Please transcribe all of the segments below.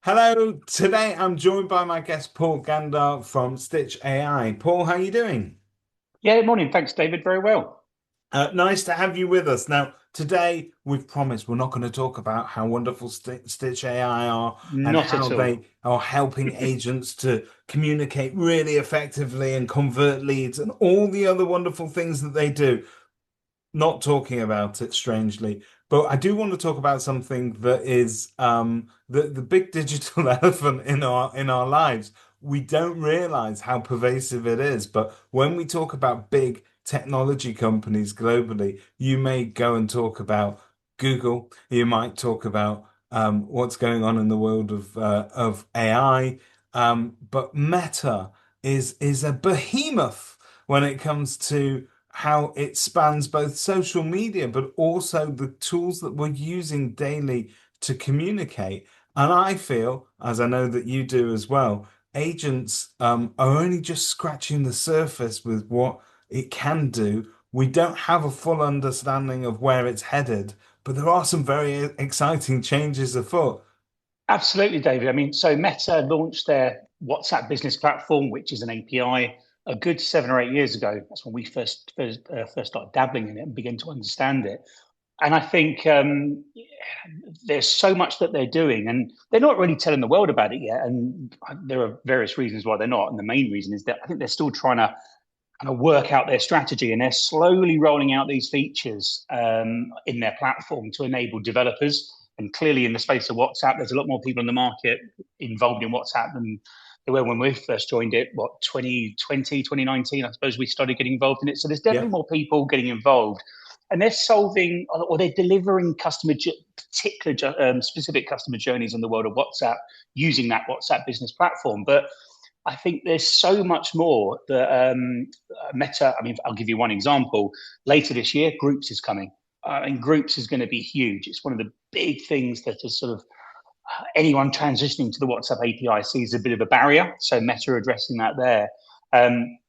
Hello, today I'm joined by my guest Paul Gander from Stitch AI. Paul, how are you doing? Yeah, morning. Thanks, David. Very well. Nice to have you with us. Now, today we've promised we're not going to talk about how wonderful Stitch AI are and Not how at all. they are helping agents to communicate really effectively and convert leads and all the other wonderful things that they do. Not talking about it strangely, but I do want to talk about something that is the big digital elephant in our lives. We don't realize how pervasive it is, but when we talk about big technology companies globally, you may go and talk about Google, you might talk about what's going on in the world of AI, but Meta is a behemoth when it comes to how it spans both social media, but also the tools that we're using daily to communicate. And I feel, as I know that you do as well, agents are only just scratching the surface with what it can do. We don't have a full understanding of where it's headed, but there are some very exciting changes afoot. Absolutely, David. I mean, so Meta launched their WhatsApp business platform, which is an API, a good 7 or 8 years ago. That's when we first started dabbling in it and began to understand it. And I think there's so much that they're doing, and they're not really telling the world about it yet. And there are various reasons why they're not. And the main reason is that I think they're still trying to kind of work out their strategy, and they're slowly rolling out these features in their platform to enable developers. And clearly, in the space of WhatsApp, there's a lot more people in the market involved in WhatsApp than there were when we first joined it. What 2020, 2019? I suppose we started getting involved in it. So there's Yeah. definitely more people getting involved, and they're solving or they're delivering particular specific customer journeys in the world of WhatsApp using that WhatsApp business platform. But I think there's so much more that Meta. I mean, I'll give you one example. Later this year, Groups is coming, and Groups is going to be huge. It's one of the big things that is sort of anyone transitioning to the WhatsApp API sees a bit of a barrier. So Meta are addressing that there. Um,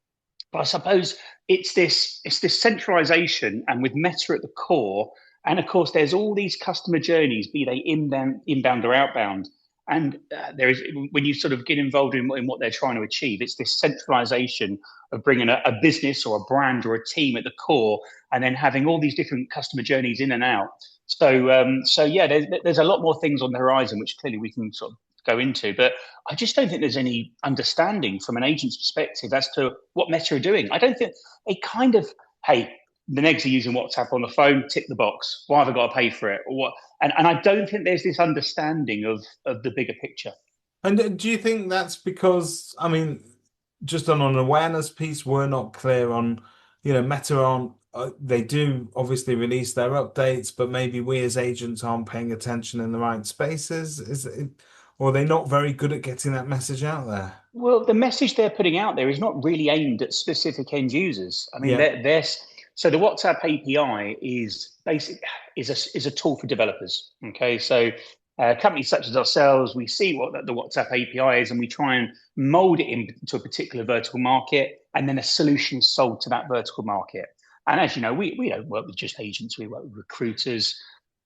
but I suppose it's this centralization, and with Meta at the core, and of course there's all these customer journeys, be they inbound or outbound. And there is when you sort of get involved in what they're trying to achieve, it's this centralization of bringing a business or a brand or a team at the core, and then having all these different customer journeys in and out. So yeah, there's a lot more things on the horizon, which clearly we can sort of go into. But I just don't think there's any understanding from an agent's perspective as to what Meta are doing. I don't think they kind of, hey, the negs are using WhatsApp on the phone, tick the box. Why have I got to pay for it? Or what? And I don't think there's this understanding of the bigger picture. And do you think that's because, I mean, just on an awareness piece, we're not clear on, Meta aren't, they do obviously release their updates, but maybe we as agents aren't paying attention in the right spaces? Is it, or are they not very good at getting that message out there? Well, the message they're putting out there is not really aimed at specific end users. I mean, Yeah, so the WhatsApp API is a tool for developers. Okay, so companies such as ourselves, we see what the WhatsApp API is, and we try and mold it into a particular vertical market, and then a solution sold to that vertical market. And as you know, we don't work with just agents; we work with recruiters,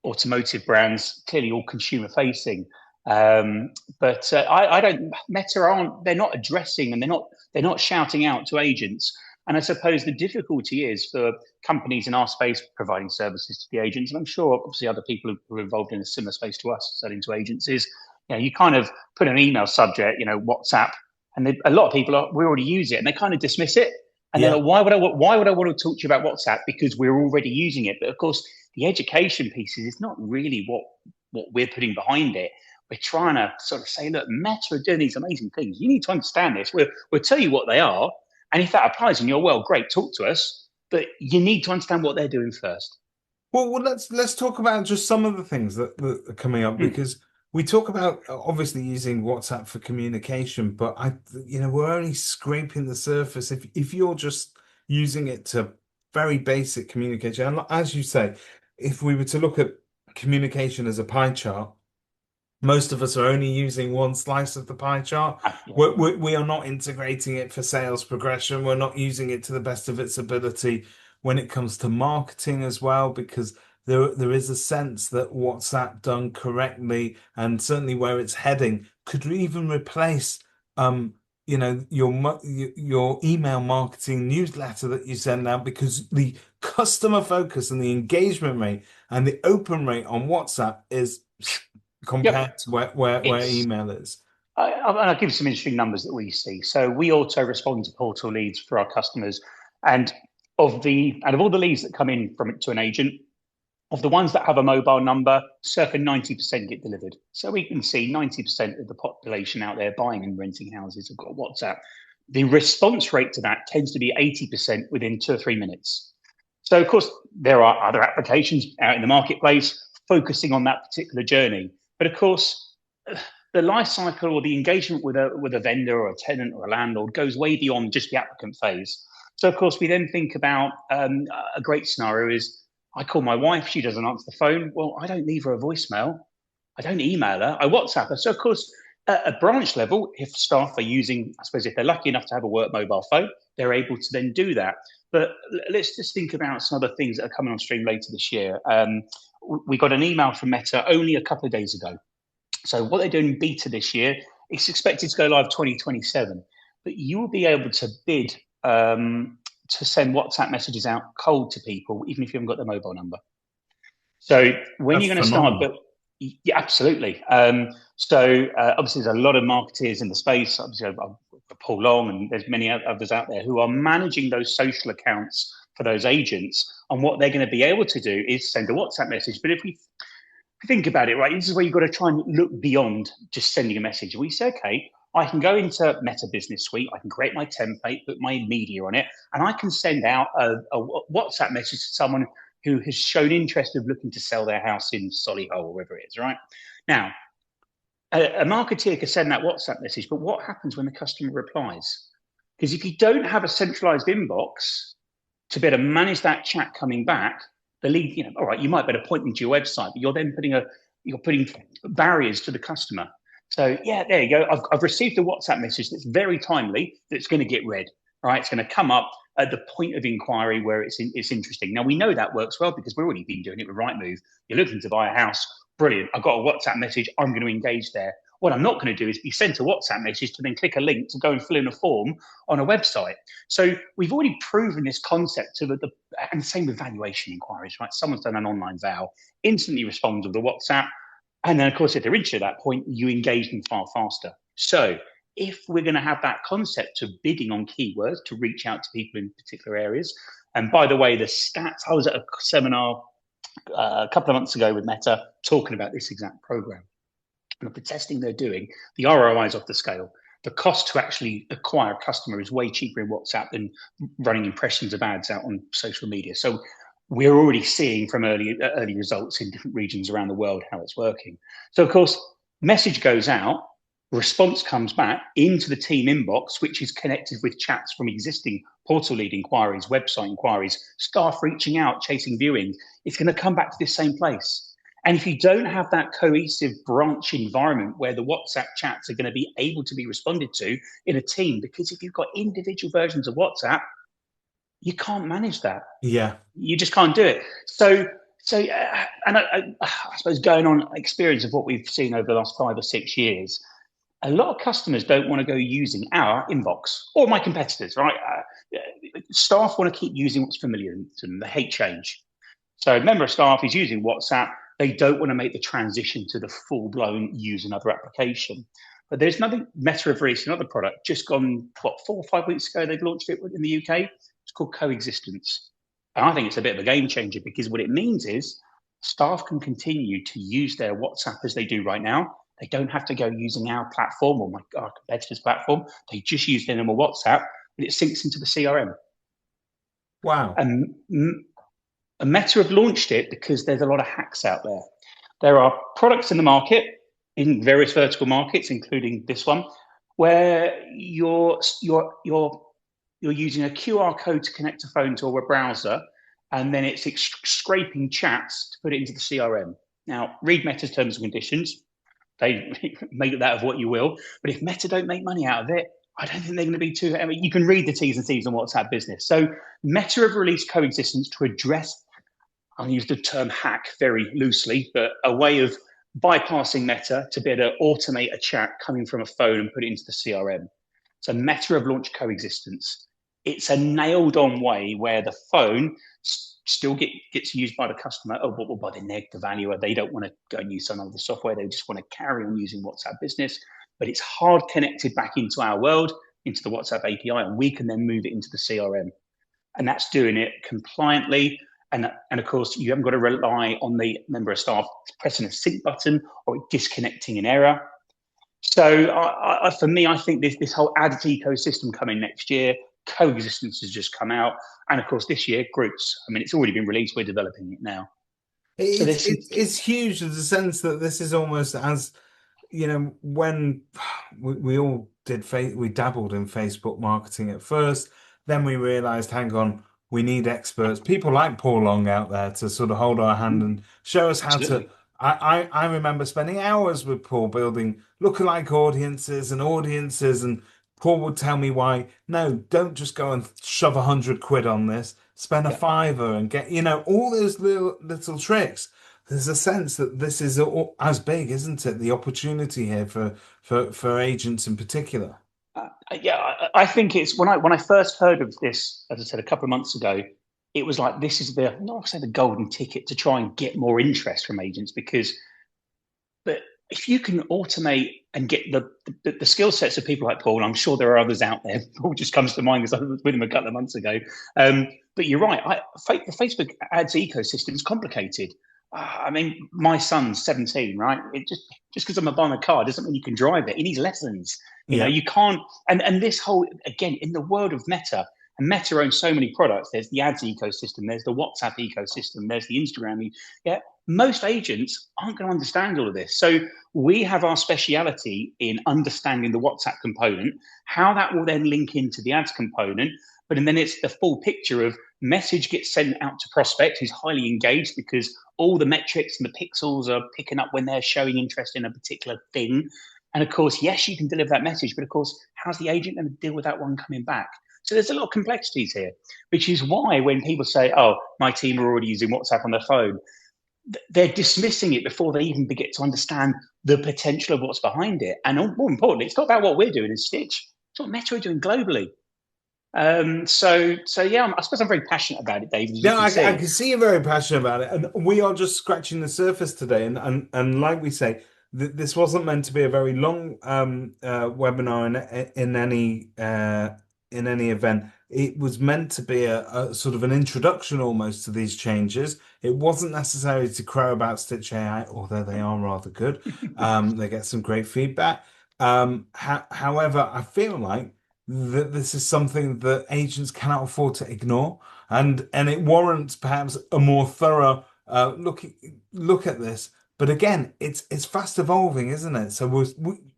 automotive brands, clearly all consumer facing. But I don't. Meta aren't. They're not addressing, and they're not shouting out to agents. And I suppose the difficulty is for companies in our space providing services to the agents, and I'm sure obviously other people who are involved in a similar space to us selling to agencies. You kind of put an email subject, WhatsApp, and a lot of people we already use it, and they kind of dismiss it. And they're yeah. like, why would I want to talk to you about WhatsApp? Because we're already using it. But of course, the education pieces is not really what we're putting behind it. We're trying to sort of say, look, Meta are doing these amazing things. You need to understand this. We'll tell you what they are. And if that applies in your world, great, talk to us. But you need to understand what they're doing first. Well, let's talk about just some of the things that are coming up Mm. because we talk about obviously using WhatsApp for communication, but we're only scraping the surface. If you're just using it to very basic communication, and as you say, if we were to look at communication as a pie chart, most of us are only using one slice of the pie chart. Yeah. We are not integrating it for sales progression. We're not using it to the best of its ability when it comes to marketing as well, because there is a sense that WhatsApp done correctly and certainly where it's heading could even replace your email marketing newsletter that you send out, because the customer focus and the engagement rate and the open rate on WhatsApp is Yep. compared to where It's email is. I'll give you some interesting numbers that we see. So we auto respond to portal leads for our customers, and out of all the leads that come in from to an agent, of the ones that have a mobile number, circa 90% get delivered. So we can see 90% of the population out there buying and renting houses have got WhatsApp. The response rate to that tends to be 80% within 2 or 3 minutes. So, of course, there are other applications out in the marketplace focusing on that particular journey. But of course, the life cycle or the engagement with a vendor or a tenant or a landlord goes way beyond just the applicant phase. So, of course, we then think about a great scenario is I call my wife, she doesn't answer the phone. Well, I don't leave her a voicemail. I don't email her. I WhatsApp her. So, of course, at a branch level, if staff are using, I suppose, if they're lucky enough to have a work mobile phone, they're able to then do that. But let's just think about some other things that are coming on stream later this year. We got an email from Meta only a couple of days ago. So what they're doing in beta this year, it's expected to go live 2027. But you will be able to bid to send WhatsApp messages out cold to people, even if you haven't got their mobile number. So when That's you're going to phenomenal. start, yeah, absolutely. So obviously, there's a lot of marketeers in the space. Obviously, Paul Long, and there's many others out there who are managing those social accounts for those agents. And what they're going to be able to do is send a WhatsApp message. But if we think about it, right, this is where you've got to try and look beyond just sending a message. We say, okay, I can go into Meta Business Suite, I can create my template, put my media on it, and I can send out a WhatsApp message to someone who has shown interest of looking to sell their house in Solihull or wherever it is, right? Now, a marketeer can send that WhatsApp message, but what happens when the customer replies? Because if you don't have a centralized inbox to be able to manage that chat coming back, the lead, all right, you might better point them to your website, but you're then putting barriers to the customer. So yeah, there you go. I've received a WhatsApp message that's very timely, that's going to get read, right? It's going to come up at the point of inquiry where it's interesting. Now we know that works well because we've already been doing it with Rightmove. You're looking to buy a house, brilliant. I've got a WhatsApp message. I'm going to engage there. What I'm not going to do is be sent a WhatsApp message to then click a link to go and fill in a form on a website. So we've already proven this concept and the same with valuation inquiries, right? Someone's done an online vow, instantly responds with the WhatsApp. And then, of course, if they're interested at that point, you engage them far faster. So if we're going to have that concept of bidding on keywords to reach out to people in particular areas, and by the way, the stats, I was at a seminar a couple of months ago with Meta talking about this exact program. And the testing they're doing, the ROI is off the scale. The cost to actually acquire a customer is way cheaper in WhatsApp than running impressions of ads out on social media. So we're already seeing from early results in different regions around the world how it's working. So, of course, message goes out, response comes back into the team inbox, which is connected with chats from existing portal lead inquiries, website inquiries, staff reaching out, chasing viewing. It's going to come back to this same place. And if you don't have that cohesive branch environment where the WhatsApp chats are going to be able to be responded to in a team, because if you've got individual versions of WhatsApp, you can't manage that. Yeah. You just can't do it. So, and I suppose going on experience of what we've seen over the last 5 or 6 years, a lot of customers don't want to go using our inbox or my competitors, right? Staff want to keep using what's familiar to them. They hate change. So a member of staff is using WhatsApp. They don't want to make the transition to the full-blown use another application. But there's nothing. Meta have released another product, just gone, 4 or 5 weeks ago, they've launched it in the UK. It's called Coexistence. And I think it's a bit of a game changer because what it means is staff can continue to use their WhatsApp as they do right now. They don't have to go using our platform or our competitor's platform. They just use their normal WhatsApp, and it syncs into the CRM. Wow. And Meta have launched it because there's a lot of hacks out there. There are products in the market, in various vertical markets, including this one, where you're using a QR code to connect a phone to a browser, and then it's scraping chats to put it into the CRM. Now, read Meta's terms and conditions. They make that of what you will. But if Meta don't make money out of it, I don't think they're going to be too. I mean, you can read the T's and C's on WhatsApp Business. So Meta have released Coexistence to address, I'll use the term hack very loosely, but a way of bypassing Meta to be able to automate a chat coming from a phone and put it into the CRM. So Meta have launched coexistence. It's a nailed on way where the phone still gets used by the customer, or by the neg, the valuer. They don't want to go and use some other software. They just want to carry on using WhatsApp Business, but it's hard connected back into our world, into the WhatsApp API, and we can then move it into the CRM. And that's doing it compliantly. And of course, you haven't got to rely on the member of staff pressing a sync button or disconnecting in error. So for me, I think this whole ads ecosystem coming next year, coexistence has just come out. And of course, this year, groups. I mean, it's already been released. We're developing it now. So It's huge in the sense that this is almost as, when we all we dabbled in Facebook marketing at first, then we realized, hang on, we need experts, people like Paul Long out there to sort of hold our hand and show us how to. absolutely. I remember spending hours with Paul building lookalike audiences, and Paul would tell me why, no, don't just go and shove 100 quid on this, spend a Yeah. fiver and get, all those little tricks. There's a sense that this is as big, isn't it? The opportunity here for agents in particular. Yeah, I think it's when I first heard of this, as I said a couple of months ago, it was like this is the not say the golden ticket to try and get more interest from agents because, but if you can automate and get the skill sets of people like Paul, and I'm sure there are others out there. Paul just comes to mind because I was with him a couple of months ago. But you're right. The Facebook ads ecosystem is complicated. I mean, my son's 17, right? It just because I'm buying a car doesn't mean you can drive it. He needs lessons. Yeah. You can't. And this whole again in the world of Meta, and Meta owns so many products. There's the ads ecosystem. There's the WhatsApp ecosystem. There's the Instagram. Yeah, most agents aren't going to understand all of this. So we have our speciality in understanding the WhatsApp component, how that will then link into the ads component. But and then it's the full picture of message gets sent out to prospect who's highly engaged because all the metrics and the pixels are picking up when they're showing interest in a particular thing. And of course, yes, you can deliver that message, but of course, how's the agent going to deal with that one coming back? So there's a lot of complexities here, which is why when people say, oh, my team are already using WhatsApp on their phone, they're dismissing it before they even begin to understand the potential of what's behind it. And more importantly, it's not about what we're doing in Stitch. It's what Meta are doing globally. So yeah, I suppose I'm very passionate about it, David, as you No, can I see. can see you're very passionate about it, and we are just scratching the surface today. And like we say, th this wasn't meant to be a very long webinar in any event. It was meant to be a sort of an introduction almost to these changes. It wasn't necessary to crow about Stitch AI, although they are rather good. They get some great feedback. However, I feel like that this is something that agents cannot afford to ignore, and it warrants perhaps a more thorough look at this. But again, it's fast evolving, isn't it? So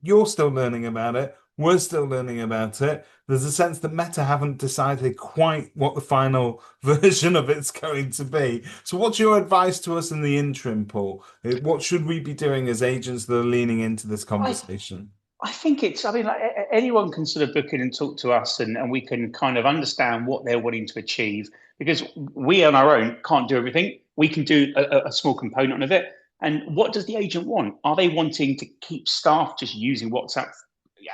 you're still learning about it. We're still learning about it. There's a sense that Meta haven't decided quite what the final version of it's going to be. So, what's your advice to us in the interim, Paul? What should we be doing as agents that are leaning into this I conversation? I think it's, I mean, like, anyone can sort of book in and talk to us, and we can kind of understand what they're wanting to achieve because we on our own can't do everything. We can do a small component of it. And what does the agent want? Are they wanting to keep staff just using WhatsApp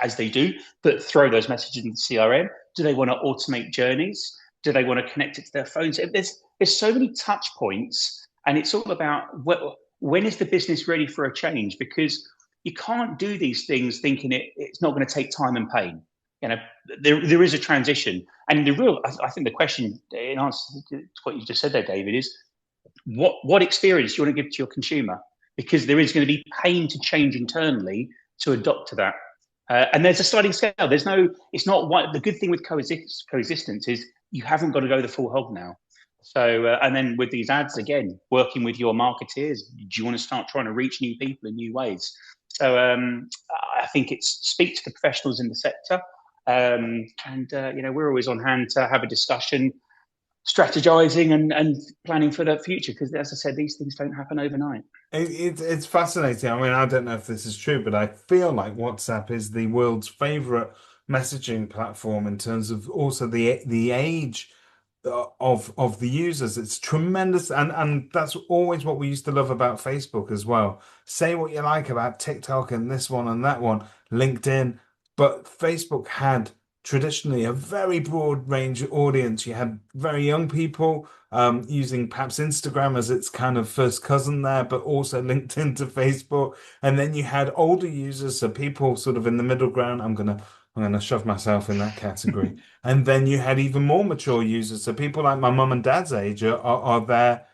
as they do, but throw those messages into CRM? Do they want to automate journeys? Do they want to connect it to their phones? There's so many touch points, and it's all about when is the business ready for a change? Because you can't do these things thinking it's not going to take time and pain. You know, there is a transition, and I think the question in answer to what you just said there, David, is what experience do you want to give to your consumer? Because there is going to be pain to change internally to adopt to that. And there's a sliding scale. It's not what the good thing with coexistence is you haven't got to go the full hog now. So, and then with these ads, again, working with your marketeers, do you want to start trying to reach new people in new ways? So I think it's speak to the professionals in the sector. We're always on hand to have a discussion, strategizing and planning for the future. Because as I said, these things don't happen overnight. It's fascinating. I mean, I don't know if this is true, but I feel like WhatsApp is the world's favorite messaging platform in terms of also the age of the users. It's tremendous, and that's always what we used to love about Facebook as well. Say what you like about TikTok and this one and that one, LinkedIn, but Facebook had traditionally a very broad range audience. You had very young people using perhaps Instagram as its kind of first cousin there, but also LinkedIn to Facebook. And then you had older users, so people sort of in the middle ground. I'm gonna shove myself in that category. And then you had even more mature users. So people like my mum and dad's age are there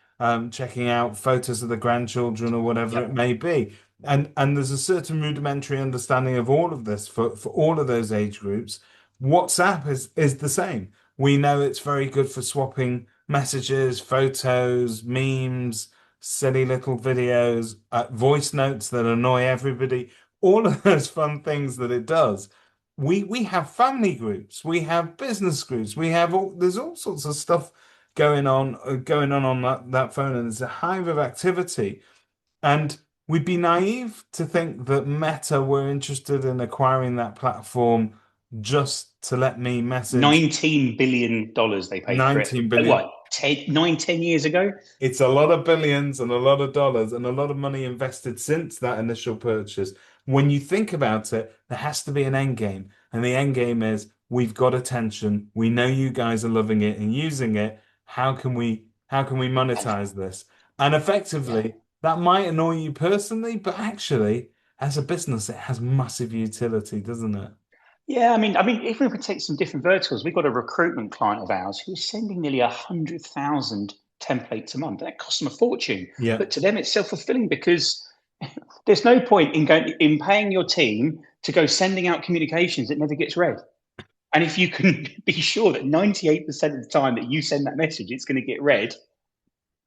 checking out photos of the grandchildren or whatever it Yep. may be. And there's a certain rudimentary understanding of all of this for all of those age groups. WhatsApp is the same. We know it's very good for swapping messages, photos, memes, silly little videos, voice notes that annoy everybody, all of those fun things that it does. We have family groups, we have business groups, we have all there's all sorts of stuff going on that phone, and there's a hive of activity. And we'd be naive to think that Meta were interested in acquiring that platform just to let me message $19 billion they paid for it. 19 billion. What, 10 years ago? It's a lot of billions and a lot of dollars and a lot of money invested since that initial purchase. When you think about it, there has to be an end game. And the end game is we've got attention. We know you guys are loving it and using it. How can we monetize this? And Yeah. effectively, that might annoy you personally, but actually, as a business, it has massive utility, doesn't it? Yeah, I mean, if we take some different verticals, we've got a recruitment client of ours who's sending nearly 100,000 templates a month. That costs them a fortune, Yeah. but to them it's self-fulfilling because there's no point in paying your team to go sending out communications that never gets read. And if you can be sure that 98% of the time that you send that message, it's going to get read,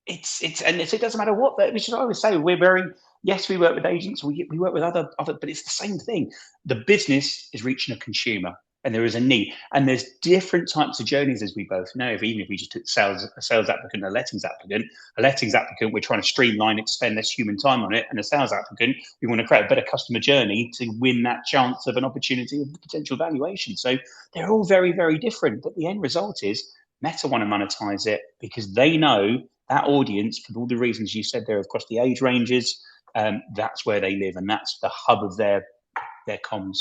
it doesn't matter what that, which is what I always say. We're very, yes, we work with agents, we work with other, but it's the same thing. The business is reaching a consumer, and there is a need, and there's different types of journeys, as we both know. Even if we just took a sales applicant, a lettings applicant, we're trying to streamline it to spend less human time on it, and a sales applicant, we want to create a better customer journey to win that chance of an opportunity of potential valuation. So they're all very, very different, but the end result is Meta want to monetize it because they know that audience, for all the reasons you said there across the age ranges, that's where they live, and that's the hub of their comms.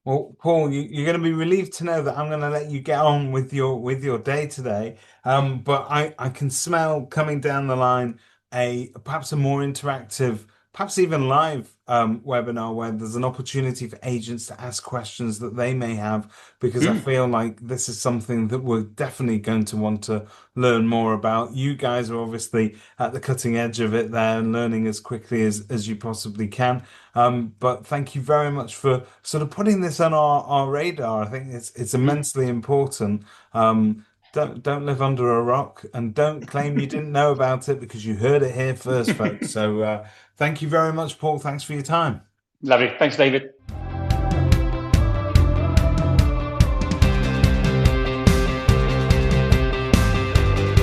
Well, Paul, you're going to be relieved to know that I'm going to let you get on with your day today. But I can smell coming down the line a perhaps a more interactive, perhaps even live webinar where there's an opportunity for agents to ask questions that they may have, because I Mm. feel like this is something that we're definitely going to want to learn more about. You guys are obviously at the cutting edge of it there and learning as quickly as you possibly can. But thank you very much for sort of putting this on our radar. I think it's Mm. immensely important. Don't live under a rock and don't claim you didn't know about it because you heard it here first, folks. So thank you very much, Paul. Thanks for your time. Lovely. Thanks, David.